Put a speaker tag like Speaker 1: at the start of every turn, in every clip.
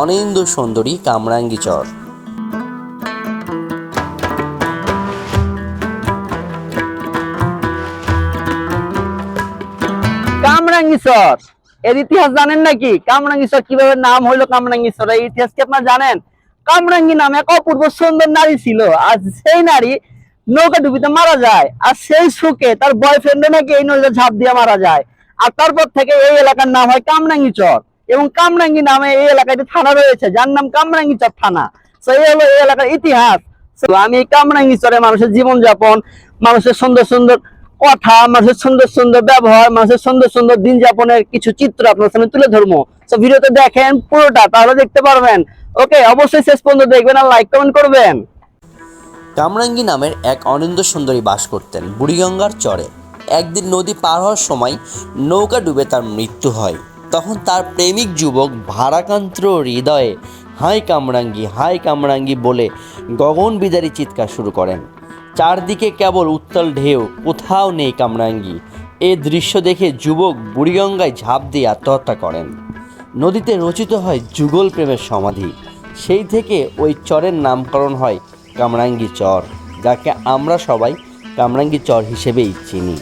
Speaker 1: অনিন্দ সুন্দরী কামরাঙ্গী চর।
Speaker 2: কামরাঙ্গীরচর এর ইতিহাস জানেন নাকি? কামরাঙ্গীরচর কিভাবে নাম হইলো কামরাঙ্গীরচর, এই ইতিহাস কি আপনারা জানেন? কামরাঙ্গী নামে এক অপূর্ব সুন্দর নারী ছিল, আর সেই নারী নৌকা ডুবিতে মারা যায়, আর সেই সুখে তার বয়ফ্রেন্ড নাকি এই নদীতে ঝাঁপ দিয়ে মারা যায়। আর তারপর থেকে এই এলাকার নাম হয় কামরাঙ্গীরচর, এবং কামরাঙ্গী নামে এই এলাকায় একটি থানা রয়েছে যার নাম কামরাঙ্গীরচর থানা। তো এই হলো এই এলাকার ইতিহাস। তো আমি এই কামরাঙ্গীরচরে মানুষের জীবনযাপন, মানুষের সুন্দর সুন্দর কথা, মানুষের সুন্দর সুন্দর ব্যবহার, মানুষের সুন্দর সুন্দর দিন যাপনের কিছু চিত্র আপনার সামনে তুলে ধরবো। তো ভিডিওতে দেখেন পুরোটা, তাহলে দেখতে পারবেন। ওকে, অবশ্যই শেষ পর্যন্ত দেখবেন আর লাইক কমেন্ট করবেন।
Speaker 1: কামরাঙ্গী নামের এক অনিন্দ সুন্দরী বাস করতেন বুড়িগঙ্গার চরে। একদিন নদী পার হওয়ার সময় নৌকা ডুবে তার মৃত্যু হয়। তখন তার প্রেমিক যুবক ভারাক্রান্ত হৃদয়ে হাই কামরাঙ্গী বলে গগন বিদারী চিৎকার শুরু করেন। চারদিকে কেবল উত্তাল ঢেউ, কোথাও নেই কামরাঙ্গী। এ দৃশ্য দেখে যুবক বুড়িগঙ্গায় ঝাঁপ দিয়ে আত্মহত্যা করেন। নদীতে রচিত হয় যুগল প্রেমের সমাধি। সেই থেকে ওই চরের নামকরণ হয় কামরাঙ্গী চর, যাকে আমরা সবাই কামরাঙ্গী চর হিসেবেই চিনি।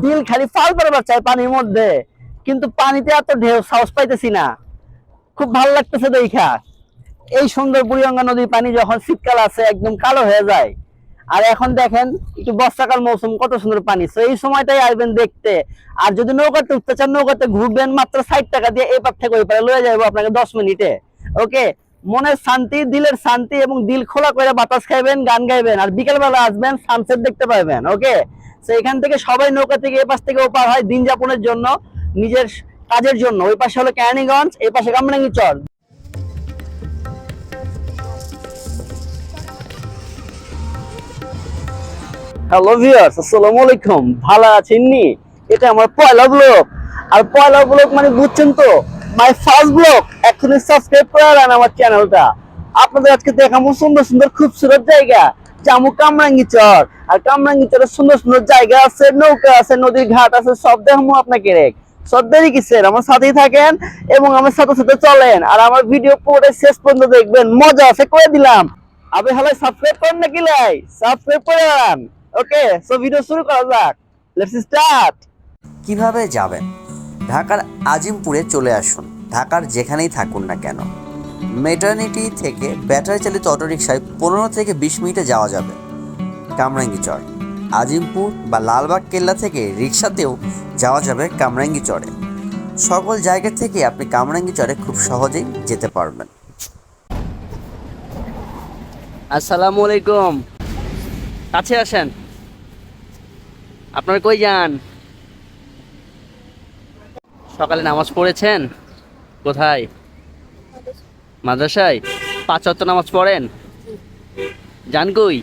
Speaker 2: দিল খালি ফাল বরাবর চাই পানির মধ্যে, কিন্তু পানিতে এত ঢেউ সাহস পাইতেছি না। খুব ভালো লাগতেছে দেখা। এই সুন্দর বুড়িগঙ্গা নদীর পানি যখন শীতকাল আছে একদম কালো হয়ে যায়, আর এখন দেখেন একটু বর্ষাকাল মৌসুম, কত সুন্দর পানি। তো এই সময়টাই আসবেন দেখতে। আর যদি নৌকাতে উঠতে চান, নৌকাতে ঘুরবেন মাত্র 60 টাকা দিয়ে, এপার থেকে ওই পারে লয়ে যাবো আপনাকে 10 মিনিটে। ওকে, মনের শান্তি, দিলের শান্তি, এবং দিল খোলা করে বাতাস খাইবেন, গান গাইবেন, আর বিকেল বেলা আসবেন, সানসেট দেখতে পাবেন। ওকে, তো এখান থেকে সবাই নৌকা থেকে এ পাশ থেকে ও পার হয় দিন যাপনের জন্য, নিজের কাজের জন্য। ওই পাশে হলো কেরানীগঞ্জ, এই পাশে কামরাঙ্গী চর। হ্যালো ভিউয়ার্স, আসসালামু আলাইকুম। ভালো আছেন নি? এটা আমার পয়লা ব্লগ, আর পয়লা ব্লগ মানে বুঝছেন তো, মাই ফার্স্ট ব্লগ। এখনই সাবস্ক্রাইব করে রাখেন আমার চ্যানেলটা। আপনাদের আজকে দেখাবো সুন্দর সুন্দর খুবসুরত জায়গা, জামু কামরাঙ্গী চর। আর কামরাঙ্গী চরে সুন্দর সুন্দর জায়গা আছে, নৌকা আছে, নদীর ঘাট আছে, সব দেখাবো আপনাকে। সব দেরি কিসের, আমার সাথেই থাকেন এবং আমার সাথে সাথে চলেন, আর আমার ভিডিও পুরোটা শেষ পর্যন্ত দেখবেন, মজা আছে করে দিলাম। আবে হালাই সাবস্ক্রাইব করেন নাকি? লাই সাবস্ক্রাইব করে রান। ওকে, সো ভিডিও শুরু করা যাক। Let's start.
Speaker 1: কিভাবে যাবেন? ঢাকার আজিমপুরে চলে আসুন। ঢাকার যেখানেই থাকুন না কেন, মেটার্নিটি থেকে ব্যাটারি চালিত অটোরিকশায় 15 থেকে 20 মিনিটে যাওয়া যাবে কামরাঙ্গী চর। আজিমপুর বা লালবাগ কেল্লা থেকে রিক্সাতেও যাওয়া যাবে কামরাঙ্গী চরে। সকল জায়গা থেকে আপনি কামরাঙ্গী চরে খুব সহজেই যেতে পারবেন।
Speaker 2: আসসালামু আলাইকুম। কাছে আসেন। আপনারা কই যান? সকালে নামাজ পড়েছেন? কোথায়? মাদ্রাসায়। 5 ওয়াক্ত নামাজ পড়েন? যান কই?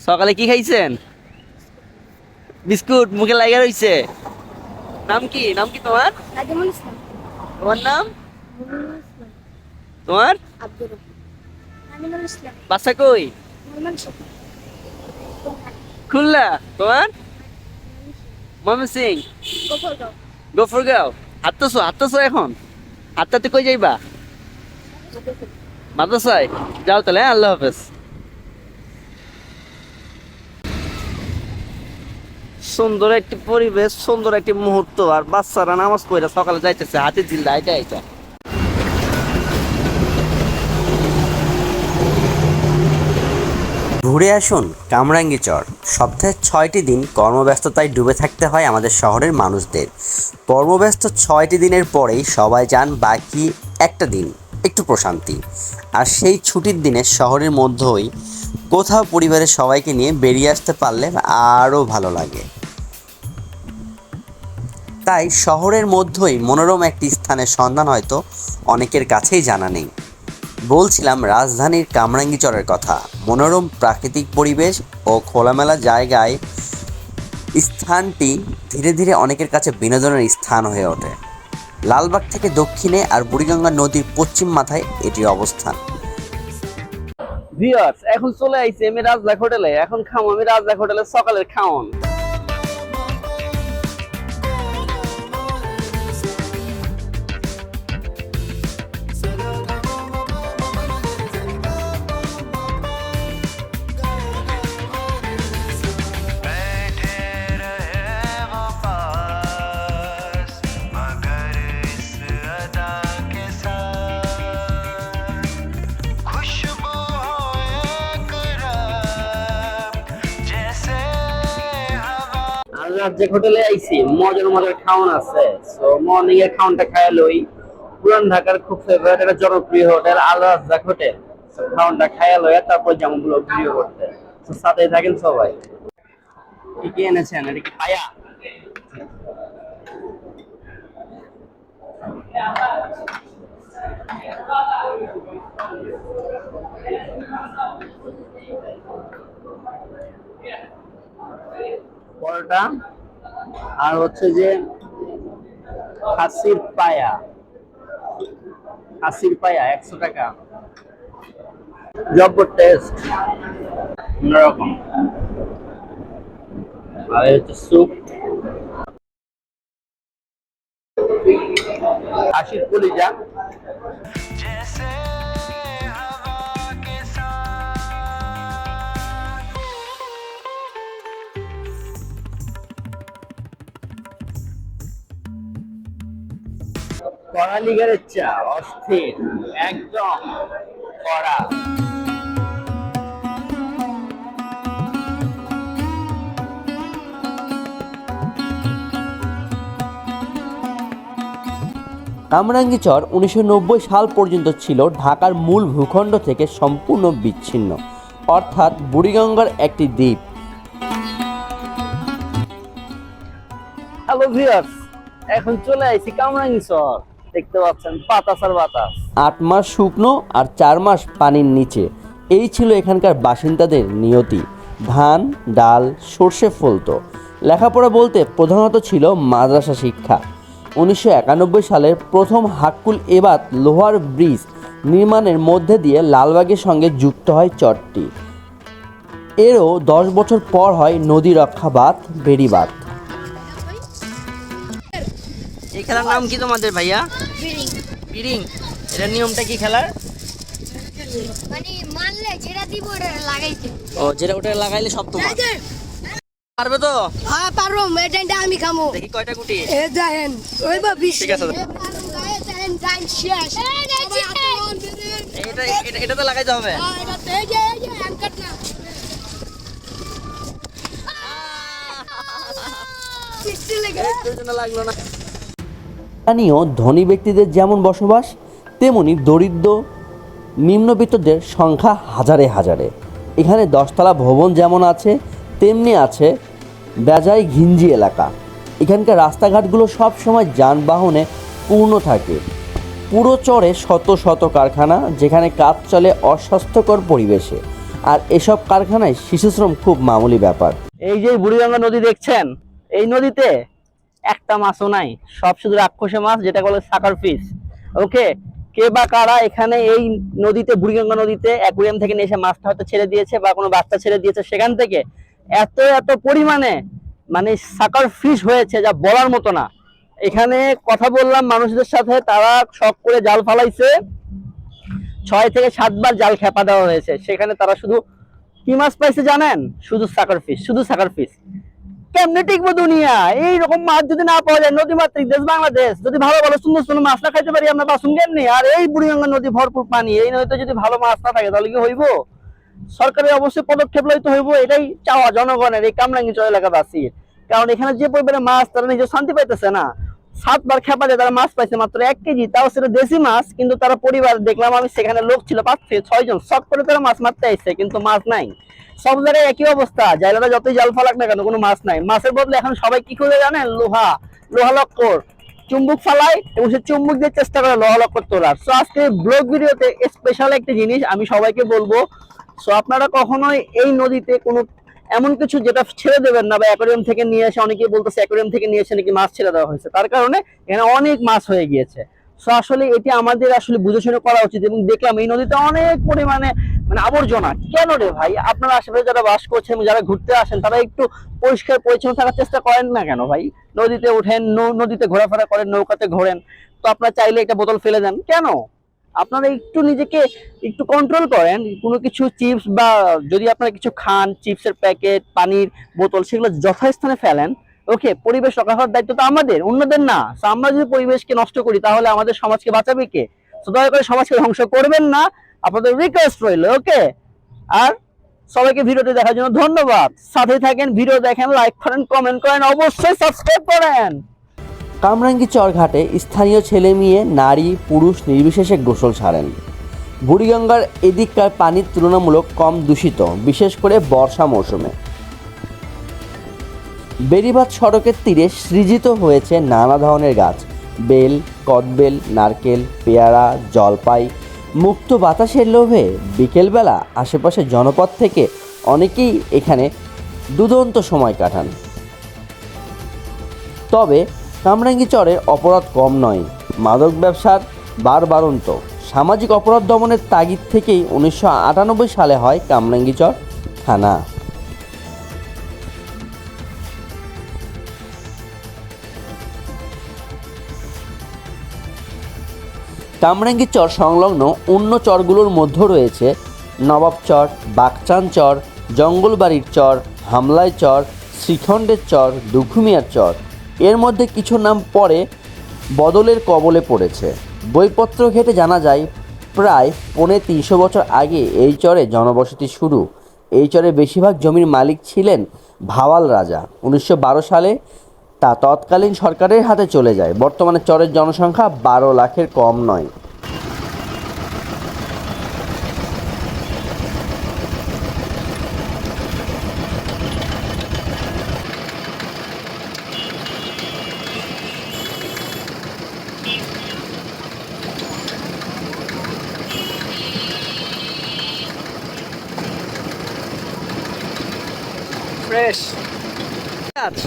Speaker 2: সকালে কি খাইছেন? বিস্কুট মুখে লাগা রইছে। নাম কি? নাম কি তোমার?
Speaker 3: নাজিমুল ইসলাম।
Speaker 2: তোমার নাম?
Speaker 3: মুমিনুল ইসলাম।
Speaker 2: তোমার?
Speaker 3: আব্দুর রহমান। নাজিমুল ইসলাম।
Speaker 2: বাসা কই?
Speaker 3: ময়মনসিংহ।
Speaker 2: খুলনা। তোমার? ময়মনসিংহ।
Speaker 3: গোপালগাঁও।
Speaker 2: গফরগাঁও। হাঁটতেছো এখন? হাঁটতে কই যাইবা? মাদ্রাসায় যাও তাহলে। হ্যাঁ, আল্লাহ হাফেজ। সুন্দর একটি পরিবেশ, সুন্দর একটি মুহূর্ত, আর বাচ্চারা নামাজ পড়ে সকালে যাইতেছে হাতে জিল্লা এটা।
Speaker 1: ঘুরে আসুন কামরাঙ্গী চর। সপ্তাহে 6টি দিন কর্মব্যস্ততায় ডুবে থাকতে হয় আমাদের শহরের মানুষদের। কর্মব্যস্ত 6টি দিনের পরেই সবাই যান বাকি একটা দিন একটু প্রশান্তি। আর সেই ছুটির দিনে শহরের মধ্যেই কোথাও পরিবারের সবাইকে নিয়ে বেরিয়ে আসতে পারলে আরও ভালো লাগে। তাই শহরের মধ্যেই মনোরম একটি স্থানের সন্ধান হয়তো অনেকের কাছেই জানা নেই। বলছিলাম রাজধানীর কামরাঙ্গী চরের কথা। মনোরম প্রাকৃতিক পরিবেশ ও খোলামেলা জায়গায় স্থানটি ধীরে ধীরে অনেকের কাছে বিনোদনের স্থান হয়ে ওঠে। লালবাগ থেকে দক্ষিণে আর বুড়িগঙ্গা নদীর পশ্চিম মাথায় এটির অবস্থান।
Speaker 2: ভিউয়ার্স, এখন চলে আইছি আমি রাজলাক হোটেলে। এখন খাবো আমি রাজলাক হোটেলে সকালের খাওন। রাজ্জাক হোটেলে আইছি, মজার মজার খাওন আছে। সো মর্নিং এর খাওনটা খাই লই। পুরান ঢাকার খুব ফেভারিট একটা জনপ্রিয় হোটেল আল রাজ্জাক হোটেল। খাওনটা খাই লই, তারপর যেমন ব্লগ ভিডিও করতে। তো সাথে থাকেন সবাই। কি কি এনেছেন? এটা কি পায়া? পরোটা আর হচ্ছে যে খাসির পায়া। খাসির পায়া 100 টাকা। জব্বর টেস্ট, অন্যরকম। আর এই হচ্ছে স্যুপ, খাসির কলিজা। কড়া লিগারের চা অস্থির, একদম কড়া।
Speaker 1: কামরাঙ্গীচর 1990 সাল পর্যন্ত ছিল ঢাকার মূল ভূখণ্ড থেকে সম্পূর্ণ বিচ্ছিন্ন, অর্থাৎ বুড়িগঙ্গার একটি দ্বীপ।
Speaker 2: হ্যালো ভিউয়ার্স, এখন চলে আইছি কামরাঙ্গীচর। দেখতে পাচ্ছেন বাতাস আর বাতাস।
Speaker 1: 8 মাস শুকনো আর 4 মাস পানির নিচে, এই ছিল এখানকার বাসিন্দাদের নিয়তি। ধান, ডাল, সর্ষে ফলতো। লেখাপড়া বলতে প্রধানত ছিল মাদ্রাসা শিক্ষা। 1991 সালের প্রথম হাক্কুল এবাত লোহার ব্রিজ নির্মাণের মধ্যে দিয়ে লালবাগের সঙ্গে যুক্ত হয় চরটি। এরও 10 বছর পর হয় নদী রক্ষা বাঁধ, বেড়িবাঁধ।
Speaker 2: এই খেলার নাম কি তোমাদের ভাইয়া?
Speaker 3: বিড়ি
Speaker 2: পিরিং। এটার নিয়মটা কি খেলার?
Speaker 3: মানে মানলে যেটা দিব ওটা লাগাইতে।
Speaker 2: ও, যেটা ওটা লাগাইলে সব তোমার। পারবে তো?
Speaker 3: হ্যাঁ পারবো, মেটাইনটা আমি খামো।
Speaker 2: দেখি কয়টা গুটি।
Speaker 3: এ দেখেন ওই বা 20।
Speaker 2: ঠিক আছে। এটা তো লাগাইতে হবে। লাগলো না।
Speaker 1: স্থানীয় ধনী ব্যক্তিদের যেমন বসবাস, তেমনি দরিদ্র নিম্নবিত্তদের সংখ্যা হাজারে হাজারে। এখানে 10তলা ভবন যেমন আছে, তেমনি আছে বেজায় ঘিঞ্জি এলাকা। এখানকার রাস্তাঘাটগুলো সব সময় যানবাহনে পূর্ণ থাকে। পুরো চরে শত শত কারখানা, যেখানে কাজ চলে অস্বাস্থ্যকর পরিবেশে। আর এসব কারখানায় শিশুশ্রম খুব মামুলি ব্যাপার।
Speaker 2: এই যে বুড়িগঙ্গা নদী দেখছেন, এই নদীতে একটা মাছও নাই, সব শুধু রাক্ষসে মাছ, যেটা বলে সাকার ফিশ। ওকে, কে বা কারা এখানে এই নদীতে, বুড়িগঙ্গা নদীতে অ্যাকুরিয়াম থেকে নিয়ে এসে মাছটা হয়তো ছেড়ে দিয়েছে বা কোনো বাচ্চা ছেড়ে দিয়েছে, সেখান থেকে এত এত পরিমাণে মানে সাকার ফিশ হয়েছে যা বলার মতো না। এখানে কথা বললাম মানুষদের সাথে, তারা শখ করে জাল ফালাইছে, 6 থেকে 7 বার জাল খেপা দেওয়া হয়েছে। সেখানে তারা শুধু কি মাছ পাইছে জানেন? শুধু সাকার ফিশ, শুধু সাকার ফিশ। কেমনে টিকবো দুনিয়া? এইরকম মাছ যদি না পাওয়া যায়, নদী মাতৃক দেশ বাংলাদেশ, যদি ভালো ভালো সুন্দর সুন্দর মাছ না খাইতে পারি আমরা, বাসুন কেমনি? আর এই বুড়িগঙ্গা নদী ভরপুর পানি, এই নদীতে যদি ভালো মাছ না থাকে তাহলে কি হইব? সরকারের অবশ্যই পদক্ষেপ লইতে হইব, এটাই চাওয়া জনগণের, এই কামরাঙ্গীরচর এলাকাবাসীর। কারণ এখানে যে পরিমাণে মাছ, তারা নিজে শান্তি পাইতেছে না। 7 বার খেপা দিয়ে তারা মাছ পাইছে মাত্র 1 কেজি, তাও সেটা দেশি মাছ। কিন্তু তারা পরিবার, দেখলাম আমি সেখানে লোক ছিল 5 থেকে 6 জন, সব করে তারা মাছ মারতে আসছে, কিন্তু মাছ নাই। সব জায়গায় একই অবস্থা, জায়গাটা যতই জাল ফালাক না কেন, কোনো মাছ নাই। মাছের বদলে এখন সবাই কি করে জানেন? লোহা লক্কর চুম্বুক ফালায় এবং সে চুম্বুক দিয়ে চেষ্টা করে লোহা লক্কর তোলার। সো আজকে ব্লগ ভিডিওতে স্পেশাল একটা জিনিস আমি সবাইকে বলবো। সো আপনারা কখনোই এই নদীতে কোনো এমন কিছু যেটা ছেড়ে দেবেন না, বা অ্যাকোয়ারিয়াম থেকে নিয়ে এসে, অনেকেই বলতেছে অ্যাকোয়ারিয়াম থেকে নিয়ে এসে নাকি মাছ ছেড়ে দেওয়া হয়েছে, তার কারণে এখানে অনেক মাছ হয়ে গিয়েছে। সো আসলে এটি আমাদের আসলে বুঝে শুনে করা উচিত। এবং দেখলাম এই নদীতে অনেক পরিমাণে মানে আবর্জনা। কেন রে ভাই? আপনারা আশেপাশে যারা বাস করছেন, যারা ঘুরতে আসেন, তারা একটু পরিষ্কার পরিচ্ছন্ন থাকার চেষ্টা করেন না কেন ভাই? নদীতে ওঠেন, নদীতে ঘোরাফেরা করেন, নৌকাতে ঘোরেন, তো আপনারা চাইলে একটা বোতল ফেলে দেন কেন? আপনারা একটু নিজেকে একটু কন্ট্রোল করেন। কোনো কিছু চিপস বা যদি আপনারা কিছু খান, চিপসের প্যাকেট, পানির বোতল, সেগুলো যথাস্থানে ফেলেন। ওকে, পরিবেশ রক্ষা করার দায়িত্ব তো আমাদের, অন্যদের না। তো আমরা যদি পরিবেশকে নষ্ট করি, তাহলে আমাদের সমাজকে বাঁচাবে কে? তো দয়া করে সমাজকে ধ্বংস করবেন না, আপনাদের রিকোয়েস্ট রইল। ওকে, আর সবাইকে ভিডিওটি দেখার জন্য ধন্যবাদ। সাথে থাকেন, ভিডিও দেখেন, লাইক করেন, কমেন্ট করেন, অবশ্যই সাবস্ক্রাইব করেন।
Speaker 1: কামরাঙ্গী চর ঘাটে স্থানীয় ছেলে মেয়ে নারী পুরুষ নির্বিশেষে গোসল ছাড়েন। বুড়িগঙ্গার এদিককার পানির তুলনামূলক কম দূষিত, বিশেষ করে বর্ষা মৌসুমে। বেড়িবাঁধ সড়কের তীরে সৃজিত হয়েছে নানা ধরনের গাছ, বেল, কদবেল, নারকেল, পেয়ারা, জলপাই। মুক্ত বাতাসের লোভে বিকেলবেলা আশেপাশের জনপদ থেকে অনেকেই এখানে দুর্দান্ত সময় কাটান। তবে কামরাঙ্গী চরের অপরাধ কম নয়। মাদক ব্যবসার বাড়ন্ত সামাজিক অপরাধ দমনের তাগিদ থেকেই 1998 সালে হয় কামরাঙ্গী চর থানা। কামরাঙ্গী চর সংলগ্ন অন্য চরগুলোর মধ্যে রয়েছে নবাব চর, বাগচান চর, জঙ্গলবাড়ির চর, হামলায় চর, শ্রীখণ্ডের চর, দুখুমিয়ার চর। এর মধ্যে কিছু নাম পরে বদলের কবলে পড়েছে। বইপত্র ঘেঁটে জানা যায় প্রায় 350 বছর আগে এই চরে জনবসতি শুরু। এই চরে বেশিরভাগ জমির মালিক ছিলেন ভাওয়াল রাজা। 1912 সালে তা তৎকালীন সরকারের হাতে চলে যায়। বর্তমানে চরের জনসংখ্যা 12 লাখের কম নয়।
Speaker 2: ফ্রেশ গাছ,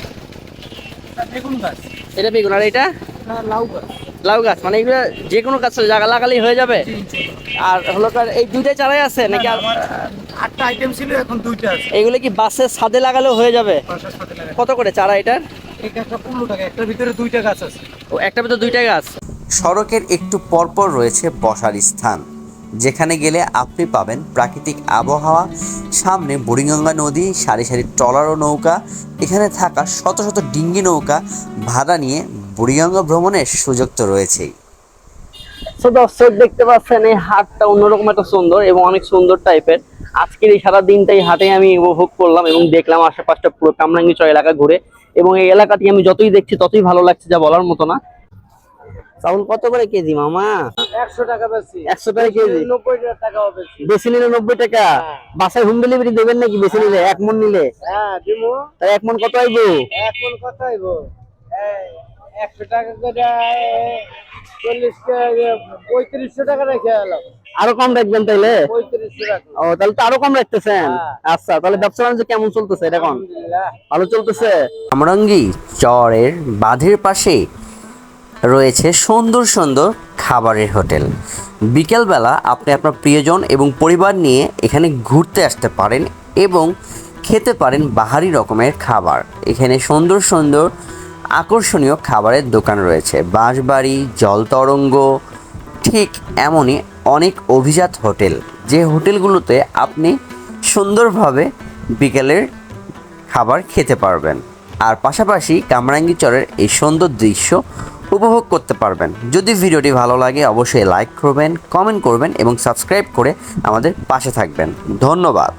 Speaker 4: বেগুন গাছ,
Speaker 2: এটা বেগুন, আর এটা
Speaker 4: লাউ গাছ,
Speaker 2: লাউ গাছ। মানে এগুলো যে কোনো গাছ জায়গা লাগালেই হয়ে যাবে। আর হলো এই দুইটাই চারাই আছে নাকি? আর
Speaker 4: আমার 8টা আইটেম ছিল, এখন 2টা আছে।
Speaker 2: এগুলো কি বাসের ছাদে লাগালেও হয়ে যাবে?
Speaker 4: বাসার সাথে লাগাই।
Speaker 2: কত করে চারা এটার?
Speaker 4: এই গাছটা 15 টাকা, একটার ভিতরে 2টা গাছ আছে।
Speaker 2: ও, একটার ভিতর দুইটা গাছ।
Speaker 1: সড়কের একটু পরপর রয়েছে বসার স্থান, যেখানে গেলে আপনি পাবেন প্রাকৃতিক আবহাওয়া। সামনে বুড়িগঙ্গা নদী, সারি সারি ট্রলার ও নৌকা। এখানে থাকা শত শত ডিঙ্গি নৌকা ভাড়া নিয়ে বুড়িগঙ্গা ভ্রমণের সুযোগ তো রয়েছেই।
Speaker 2: তো দর্শক দেখতে পাচ্ছেন এই হাটটা অন্যরকম একটা সুন্দর এবং অনেক সুন্দর টাইপের। আজকের এই সারা দিনটাই হাটে আমি উপভোগ করলাম এবং দেখলাম আশেপাশটা পুরো কামরাঙ্গী চর এলাকা ঘুরে। এবং এই এলাকাটি আমি যতই দেখছি ততই ভালো লাগছে, যা বলার মতো না। চাউল কত করে কেজি মামা?
Speaker 4: 100 টাকা বেশি।
Speaker 2: 100 টাকা কেজি।
Speaker 4: 90 টাকা বেশি।
Speaker 2: বেশি নিলে 90 টাকা। বাসায় হোম ডেলিভারি দেবেন নাকি বেশি নিলে? 1 মণ নিলে?
Speaker 4: হ্যাঁ দিমু।
Speaker 2: তাই 1 মণ কত আইবো?
Speaker 4: এখন কত আইবো? এই 100 টাকা করে 3500 টাকা রেখে এলাম।
Speaker 2: আরো কম রাখবেন তাইলে?
Speaker 4: 3500 টাকা।
Speaker 2: ও, তাহলে তো আরো কম রাখতেছেন। আচ্ছা, তাহলে ব্যবসা বাণিজ্য কেমন চলতেছে এটা এখন?
Speaker 4: আলহামদুলিল্লাহ
Speaker 2: ভালো চলতেছে।
Speaker 1: কামরাঙ্গী চরের বাঁধের পাশে রয়েছে সুন্দর সুন্দর খাবারের হোটেল। বিকেলবেলা আপনি আপনার প্রিয়জন এবং পরিবার নিয়ে এখানে ঘুরতে আসতে পারেন এবং খেতে পারেন বাহারি রকমের খাবার। এখানে সুন্দর সুন্দর আকর্ষণীয় খাবারের দোকান রয়েছে, বাঁশবাড়ি, জলতরঙ্গ, ঠিক এমনই অনেক অভিজাত হোটেল, যে হোটেলগুলোতে আপনি সুন্দরভাবে বিকেলের খাবার খেতে পারবেন। আর পাশাপাশি কামরাঙ্গী চরের এই সুন্দর দৃশ্য উপভোগ করতে পারবেন। যদি ভিডিওটি ভালো লাগে অবশ্যই লাইক করবেন, কমেন্ট করবেন এবং সাবস্ক্রাইব করে আমাদের পাশে থাকবেন। ধন্যবাদ।